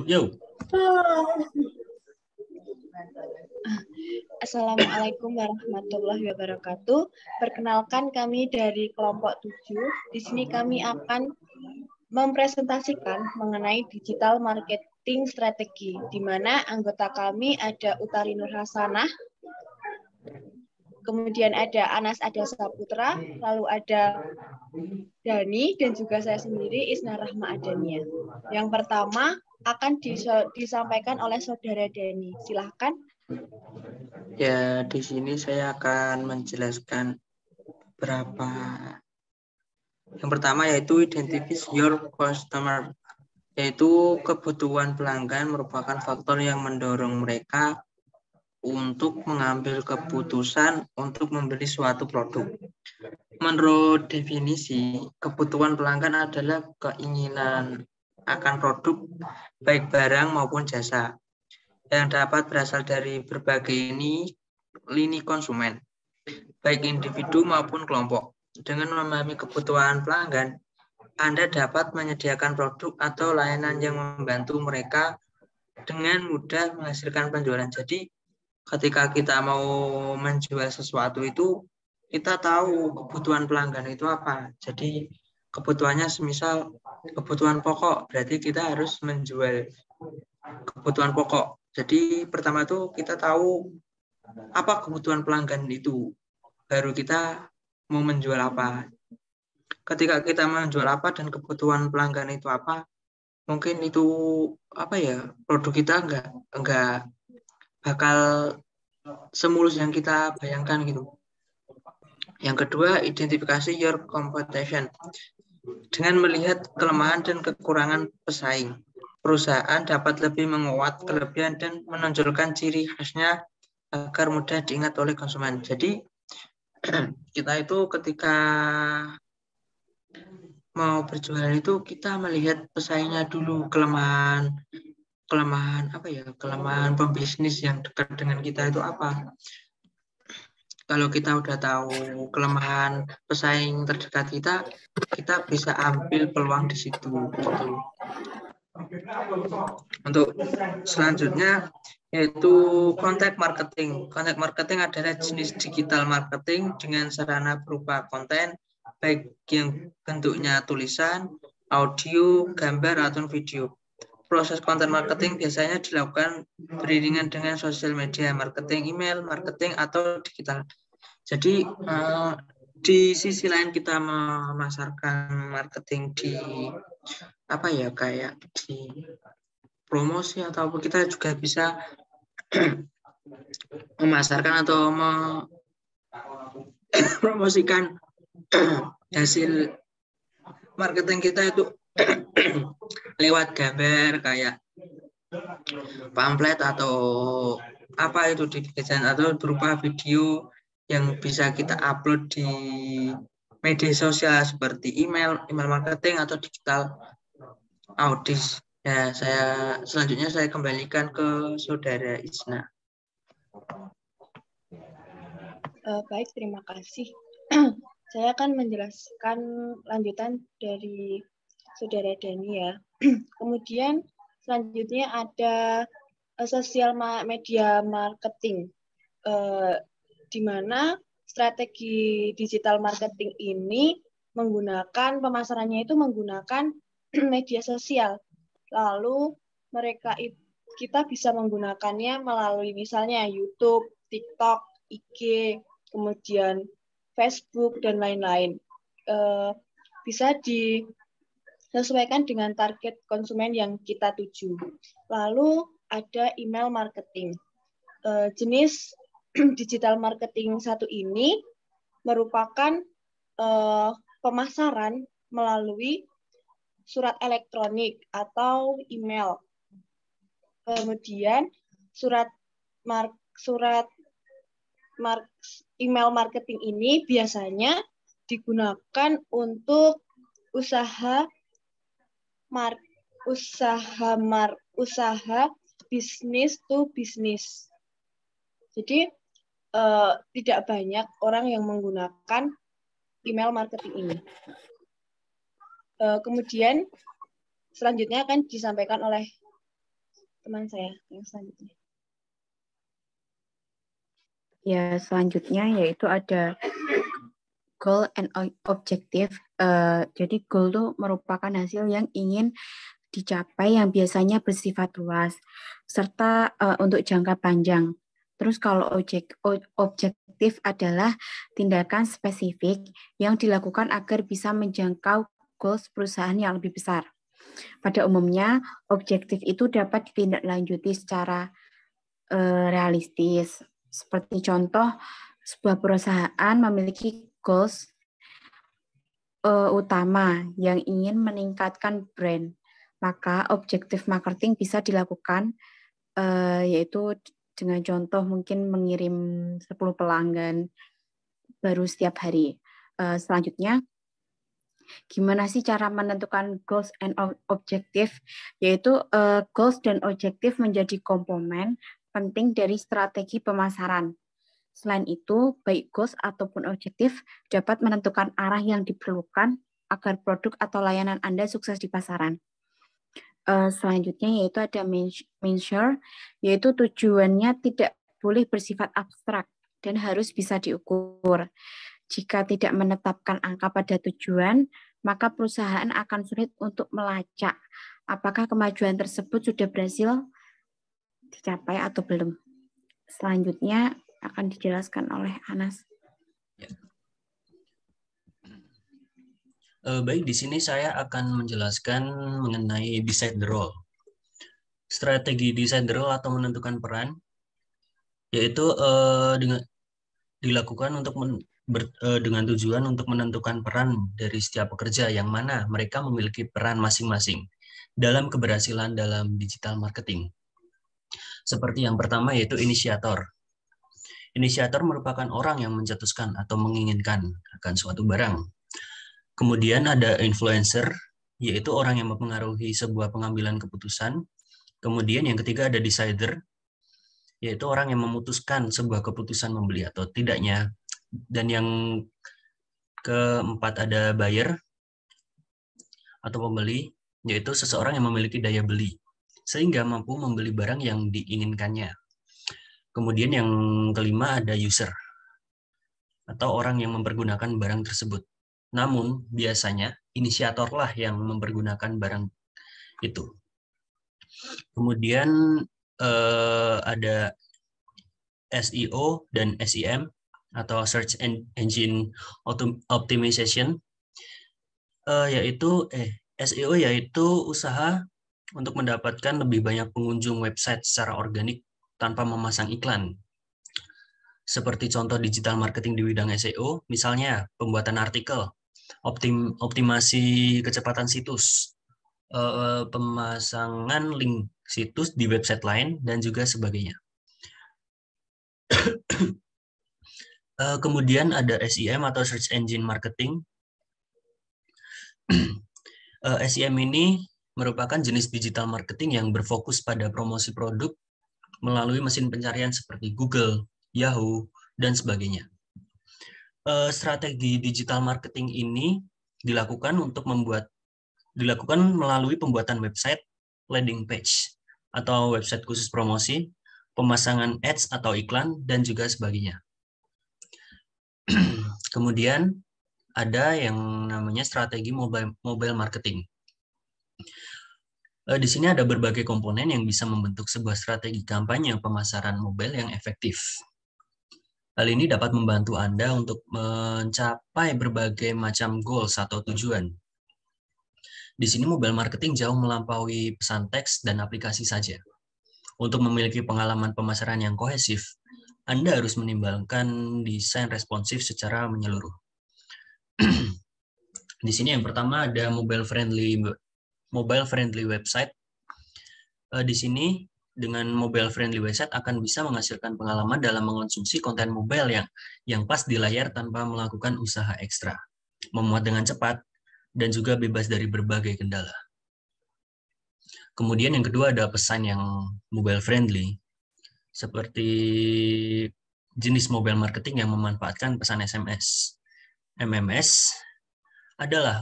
Yo. Assalamualaikum warahmatullahi wabarakatuh. Perkenalkan, kami dari kelompok 7. Di sini kami akan mempresentasikan mengenai digital marketing strategi, di mana anggota kami ada Utari Nur Hasanah, kemudian ada Anas Ada Saputra, lalu ada Dani, dan juga saya sendiri Isna Rahma Adania. Yang pertama akan disampaikan oleh Saudara Dani. Silahkan. Ya, di sini saya akan menjelaskan beberapa. Yang pertama yaitu identify your customer, yaitu kebutuhan pelanggan merupakan faktor yang mendorong mereka untuk mengambil keputusan untuk membeli suatu produk. Menurut definisi, kebutuhan pelanggan adalah keinginan akan produk, baik barang maupun jasa, yang dapat berasal dari berbagai lini konsumen, baik individu maupun kelompok. Dengan memahami kebutuhan pelanggan, Anda dapat menyediakan produk atau layanan yang membantu mereka dengan mudah menghasilkan penjualan. Jadi, ketika kita mau menjual sesuatu itu, kita tahu kebutuhan pelanggan itu apa. Jadi, kebutuhannya semisal kebutuhan pokok, berarti kita harus menjual kebutuhan pokok. Jadi pertama itu kita tahu apa kebutuhan pelanggan itu, baru kita mau menjual apa. Ketika kita menjual apa dan kebutuhan pelanggan itu apa, mungkin itu produk kita enggak bakal semulus yang kita bayangkan gitu. Yang kedua, identifikasi your competition. Dengan melihat kelemahan dan kekurangan pesaing, perusahaan dapat lebih menguat kelebihan dan menonjolkan ciri khasnya agar mudah diingat oleh konsumen. Jadi kita itu ketika mau berjualan itu kita melihat pesaingnya dulu, kelemahan pembisnis yang dekat dengan kita itu apa. Kalau kita udah tahu kelemahan pesaing terdekat kita bisa ambil peluang di situ gitu. Untuk selanjutnya yaitu content marketing. Content marketing adalah jenis digital marketing dengan sarana berupa konten, baik yang bentuknya tulisan, audio, gambar, atau video. Proses content marketing biasanya dilakukan beriringan dengan sosial media marketing, email marketing, atau digital. Jadi di sisi lain kita memasarkan marketing di kayak di promosi atau kita juga bisa memasarkan atau mempromosikan hasil marketing kita itu lewat gambar kayak pamflet atau apa itu di desain atau berupa video yang bisa kita upload di media sosial seperti email marketing atau digital audis. Ya, selanjutnya saya kembalikan ke Saudara Isna. Baik, terima kasih. Saya akan menjelaskan lanjutan dari Saudara Dani ya. Kemudian selanjutnya ada sosial media marketing, di mana strategi digital marketing ini pemasarannya itu menggunakan media sosial. Lalu kita bisa menggunakannya melalui misalnya YouTube, TikTok, IG, kemudian Facebook, dan lain-lain. Bisa disesuaikan dengan target konsumen yang kita tuju. Lalu ada email marketing. Jenis digital marketing satu ini merupakan pemasaran melalui surat elektronik atau email. Kemudian email marketing ini biasanya digunakan untuk usaha bisnis to bisnis. Jadi tidak banyak orang yang menggunakan email marketing ini. Kemudian selanjutnya akan disampaikan oleh teman saya yang selanjutnya. Ya, selanjutnya yaitu ada goal and objective. Jadi goal itu merupakan hasil yang ingin dicapai yang biasanya bersifat luas, serta untuk jangka panjang. Terus kalau objektif adalah tindakan spesifik yang dilakukan agar bisa menjangkau goals perusahaan yang lebih besar. Pada umumnya, objektif itu dapat ditindaklanjuti secara realistis. Seperti contoh, sebuah perusahaan memiliki goals utama yang ingin meningkatkan brand. Maka objektif marketing bisa dilakukan yaitu dengan contoh mungkin mengirim 10 pelanggan baru setiap hari. Selanjutnya, gimana sih cara menentukan goals and objective? Yaitu goals dan objektif menjadi komponen penting dari strategi pemasaran. Selain itu, baik goals ataupun objektif dapat menentukan arah yang diperlukan agar produk atau layanan Anda sukses di pasaran. Selanjutnya yaitu ada measure, yaitu tujuannya tidak boleh bersifat abstrak dan harus bisa diukur. Jika tidak menetapkan angka pada tujuan, maka perusahaan akan sulit untuk melacak apakah kemajuan tersebut sudah berhasil dicapai atau belum. Selanjutnya akan dijelaskan oleh Anas. Baik, di sini saya akan menjelaskan mengenai decide the role. Strategi decide the role atau menentukan peran, yaitu dilakukan untuk dengan tujuan untuk menentukan peran dari setiap pekerja yang mana mereka memiliki peran masing-masing dalam keberhasilan dalam digital marketing. Seperti yang pertama yaitu inisiator. Inisiator merupakan orang yang mencetuskan atau menginginkan akan suatu barang. Kemudian ada influencer, yaitu orang yang mempengaruhi sebuah pengambilan keputusan. Kemudian yang ketiga ada decider, yaitu orang yang memutuskan sebuah keputusan membeli atau tidaknya. Dan yang keempat ada buyer atau pembeli, yaitu seseorang yang memiliki daya beli, sehingga mampu membeli barang yang diinginkannya. Kemudian yang kelima ada user, atau orang yang mempergunakan barang tersebut. Namun, biasanya inisiatorlah yang mempergunakan barang itu. Kemudian ada SEO dan SEM atau Search Engine Optimization, yaitu SEO yaitu usaha untuk mendapatkan lebih banyak pengunjung website secara organik tanpa memasang iklan. Seperti contoh digital marketing di bidang SEO, misalnya pembuatan artikel, optimasi kecepatan situs, pemasangan link situs di website lain, dan juga sebagainya. Kemudian ada SEM atau Search Engine Marketing. SEM ini merupakan jenis digital marketing yang berfokus pada promosi produk melalui mesin pencarian seperti Google, Yahoo, dan sebagainya. Strategi digital marketing ini dilakukan melalui pembuatan website, landing page, atau website khusus promosi, pemasangan ads atau iklan, dan juga sebagainya. Kemudian ada yang namanya strategi mobile marketing. Di sini ada berbagai komponen yang bisa membentuk sebuah strategi kampanye pemasaran mobile yang efektif. Hal ini dapat membantu Anda untuk mencapai berbagai macam goals atau tujuan. Di sini mobile marketing jauh melampaui pesan teks dan aplikasi saja. Untuk memiliki pengalaman pemasaran yang kohesif, Anda harus menimbulkan desain responsif secara menyeluruh. Di sini yang pertama ada mobile friendly website. Di sini dengan mobile friendly website akan bisa menghasilkan pengalaman dalam mengonsumsi konten mobile yang pas di layar tanpa melakukan usaha ekstra, memuat dengan cepat, dan juga bebas dari berbagai kendala. Kemudian yang kedua ada pesan yang mobile friendly, seperti jenis mobile marketing yang memanfaatkan pesan SMS. MMS adalah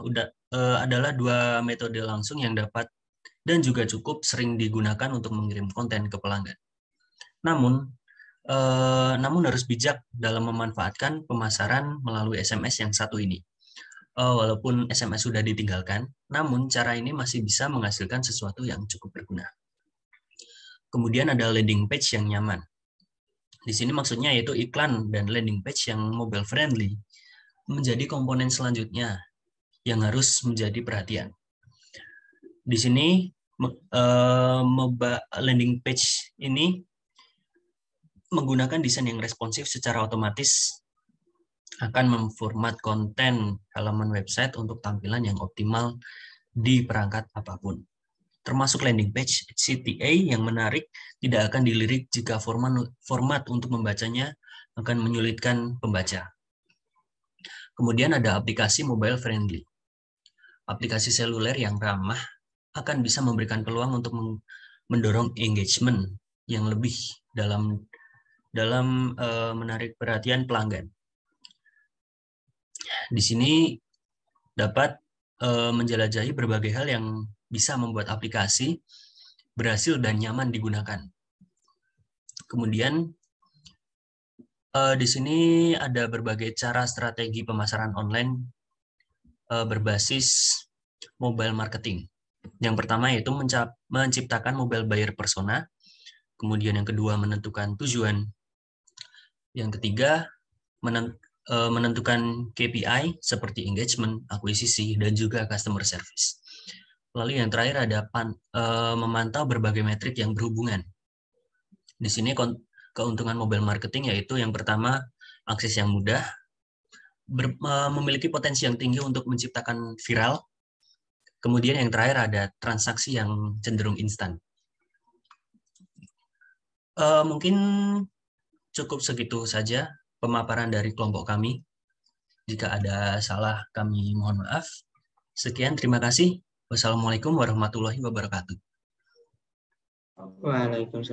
dua metode langsung yang dapat dan juga cukup sering digunakan untuk mengirim konten ke pelanggan. Namun harus bijak dalam memanfaatkan pemasaran melalui SMS yang satu ini. Walaupun SMS sudah ditinggalkan, namun cara ini masih bisa menghasilkan sesuatu yang cukup berguna. Kemudian ada landing page yang nyaman. Di sini maksudnya yaitu iklan dan landing page yang mobile friendly menjadi komponen selanjutnya yang harus menjadi perhatian. Di sini landing page ini menggunakan desain yang responsif secara otomatis akan memformat konten halaman website untuk tampilan yang optimal di perangkat apapun. Termasuk landing page CTA yang menarik tidak akan dilirik jika format untuk membacanya akan menyulitkan pembaca. Kemudian ada aplikasi mobile friendly. Aplikasi seluler yang ramah akan bisa memberikan peluang untuk mendorong engagement yang lebih dalam menarik perhatian pelanggan. Di sini dapat menjelajahi berbagai hal yang bisa membuat aplikasi berhasil dan nyaman digunakan. Kemudian di sini ada berbagai cara strategi pemasaran online berbasis mobile marketing. Yang pertama yaitu menciptakan mobile buyer persona. Kemudian yang kedua menentukan tujuan. Yang ketiga menentukan KPI seperti engagement, akuisisi, dan juga customer service. Lalu yang terakhir ada memantau berbagai metrik yang berhubungan. Di sini keuntungan mobile marketing yaitu yang pertama akses yang mudah, memiliki potensi yang tinggi untuk menciptakan viral. Kemudian yang terakhir ada transaksi yang cenderung instan. Mungkin cukup segitu saja pemaparan dari kelompok kami. Jika ada salah kami mohon maaf. Sekian, terima kasih. Wassalamualaikum warahmatullahi wabarakatuh. Waalaikumsalam.